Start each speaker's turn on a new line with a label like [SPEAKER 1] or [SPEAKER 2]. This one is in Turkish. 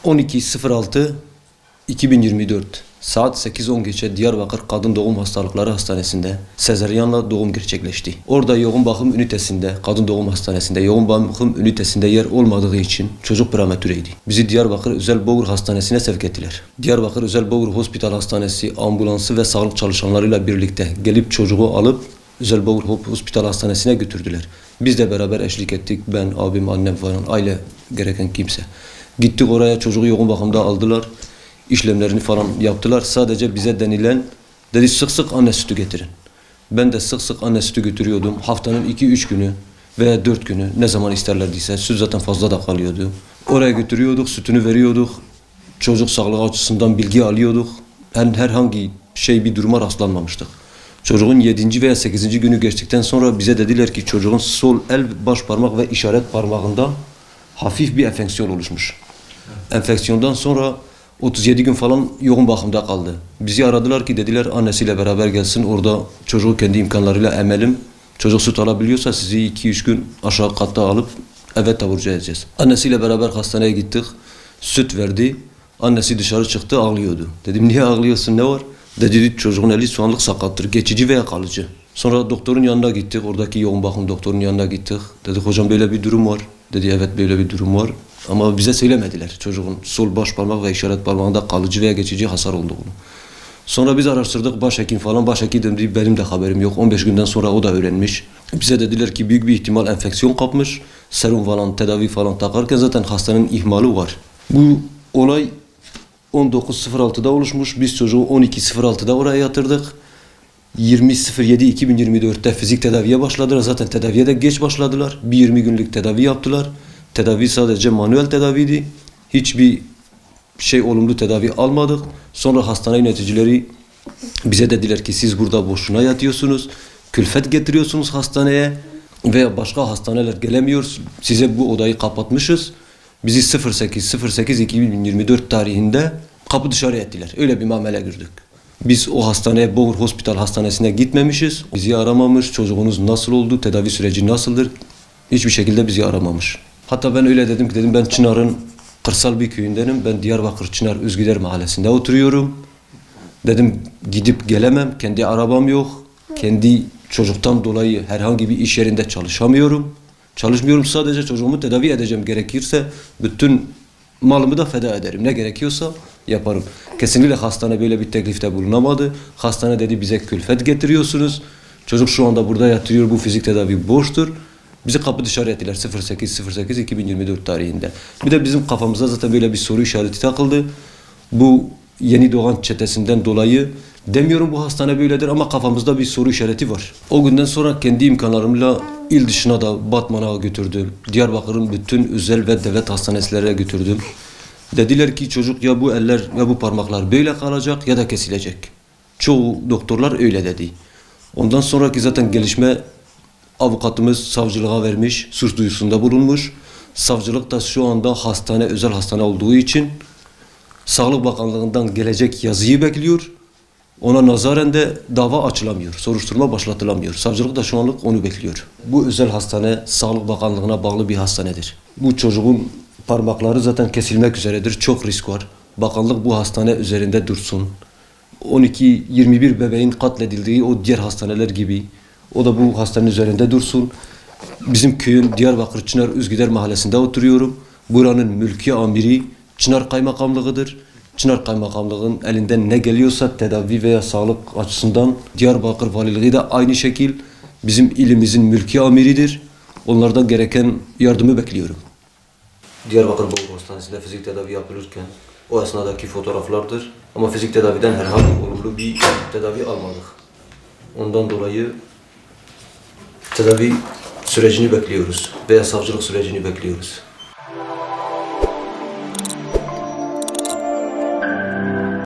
[SPEAKER 1] 12.06.2024 saat 8:10 geçe Diyarbakır Kadın Doğum Hastalıkları Hastanesi'nde sezaryenle doğum gerçekleşti. Orada yoğun bakım ünitesinde, kadın doğum hastanesinde yoğun bakım ünitesinde yer olmadığı için çocuk prematüreydi. Bizi Diyarbakır Özel Boğur Hastanesi'ne sevk ettiler. Diyarbakır Özel Boğur Hospital Hastanesi ambulansı ve sağlık çalışanlarıyla birlikte gelip çocuğu alıp Özel Boğur Hospital Hastanesi'ne götürdüler. Biz de beraber eşlik ettik. Ben, abim, annem falan, aile gereken kimse. Gittik oraya, çocuğu yoğun bakımda aldılar. İşlemlerini falan yaptılar. Sadece bize denilen, dedi sık sık anne sütü getirin. Ben de sık sık anne sütü götürüyordum. Haftanın 2-3 günü veya 4 günü ne zaman isterlerdiyse. Süt zaten fazla da kalıyordu. Oraya götürüyorduk, sütünü veriyorduk. Çocuk sağlığı açısından bilgi alıyorduk. Herhangi bir duruma rastlanmamıştık. Çocuğun 7. veya 8. günü geçtikten sonra bize dediler ki çocuğun sol el, baş parmak ve işaret parmağında hafif bir enfeksiyon oluşmuş. Enfeksiyondan sonra 37 gün falan yoğun bakımda kaldı. Bizi aradılar ki dediler annesiyle beraber gelsin, orada çocuğu kendi imkanlarıyla emelim. Çocuk süt alabiliyorsa sizi 2-3 gün aşağı katta alıp eve taburcu edeceğiz. Annesiyle beraber hastaneye gittik. Süt verdi. Annesi dışarı çıktı, ağlıyordu. Dedim niye ağlıyorsun, ne var? Dedi çocuğun eli şu anlık sakattır. Geçici veya kalıcı. Sonra doktorun yanına gittik. Oradaki yoğun bakım doktorun yanına gittik. Dedik hocam böyle bir durum var. Dedi evet böyle bir durum var. Ama bize söylemediler çocuğun sol baş parmak ve işaret parmağında kalıcı veya geçici hasar olduğunu. Sonra biz araştırdık, başhekim falan. Başhekim dedi benim de haberim yok. 15 günden sonra o da öğrenmiş. Bize dediler ki büyük bir ihtimal enfeksiyon kapmış. Serum falan, tedavi falan takarken zaten hastanın ihmali var. Bu olay 19.06'da oluşmuş. Biz çocuğu 12.06'da oraya yatırdık. 20.07.2024'te fizik tedaviye başladılar. Zaten tedaviye de geç başladılar. Bir 20 günlük tedavi yaptılar. Tedavi sadece manuel tedaviydi. Hiçbir olumlu tedavi almadık. Sonra hastane yöneticileri bize dediler ki siz burada boşuna yatıyorsunuz. Külfet getiriyorsunuz hastaneye veya başka hastaneler gelemiyor. Size bu odayı kapatmışız. Bizi 08.08.2024 tarihinde kapı dışarı ettiler. Öyle bir muamele gördük. Biz o hastaneye, Boğur Hospital Hastanesi'ne gitmemişiz. Bizi aramamış. Çocuğunuz nasıl oldu? Tedavi süreci nasıldır? Hiçbir şekilde bizi aramamış. Hatta ben öyle dedim ki ben Çınar'ın kırsal bir köyündenim. Ben Diyarbakır Çınar Üzgüder Mahallesi'nde oturuyorum. Dedim gidip gelemem. Kendi arabam yok. Kendi çocuktan dolayı herhangi bir iş yerinde çalışamıyorum. Çalışmıyorum, sadece çocuğumu tedavi edeceğim. Gerekirse bütün malımı da feda ederim. Ne gerekiyorsa yaparım. Kesinlikle hastane böyle bir teklifte bulunamadı. Hastane dedi bize külfet getiriyorsunuz. Çocuk şu anda burada yatıyor. Bu fizik tedavi boştur. Bizi kapı dışarı ettiler 08.08.2024 tarihinde. Bir de bizim kafamıza zaten böyle bir soru işareti takıldı. Bu yeni doğan çetesinden dolayı demiyorum bu hastane böyledir ama kafamızda bir soru işareti var. O günden sonra kendi imkanlarımla il dışına da Batman'a götürdüm. Diyarbakır'ın bütün özel ve devlet hastanelerine götürdüm. Dediler ki çocuk ya bu eller ya bu parmaklar böyle kalacak ya da kesilecek. Çoğu doktorlar öyle dedi. Ondan sonraki zaten gelişme avukatımız savcılığa vermiş, suç duyusunda bulunmuş. Savcılık da şu anda hastane, özel hastane olduğu için Sağlık Bakanlığı'ndan gelecek yazıyı bekliyor. Ona nazaren de dava açılamıyor, soruşturma başlatılamıyor. Savcılık da şu anlık onu bekliyor. Bu özel hastane Sağlık Bakanlığı'na bağlı bir hastanedir. Bu çocuğun parmakları zaten kesilmek üzeredir. Çok risk var. Bakanlık bu hastane üzerinde dursun. 12-21 bebeğin katledildiği o diğer hastaneler gibi o da bu hastanenin üzerinde dursun. Bizim köyün Diyarbakır Çınar Üzgüder Mahallesi'nde oturuyorum. Buranın mülki amiri Çınar Kaymakamlığı'dır. Çınar Kaymakamlığı'nın elinden ne geliyorsa tedavi veya sağlık açısından Diyarbakır Valiliği de aynı şekil bizim ilimizin mülki amiridir. Onlardan gereken yardımı bekliyorum. Diyarbakır Boğur Hastanesi'nde fizik tedavi yapılırken o esnadaki fotoğraflardır. Ama fizik tedaviden herhangi olumlu bir tedavi almadık. Ondan dolayı tedavi sürecini bekliyoruz veya savcılık sürecini bekliyoruz.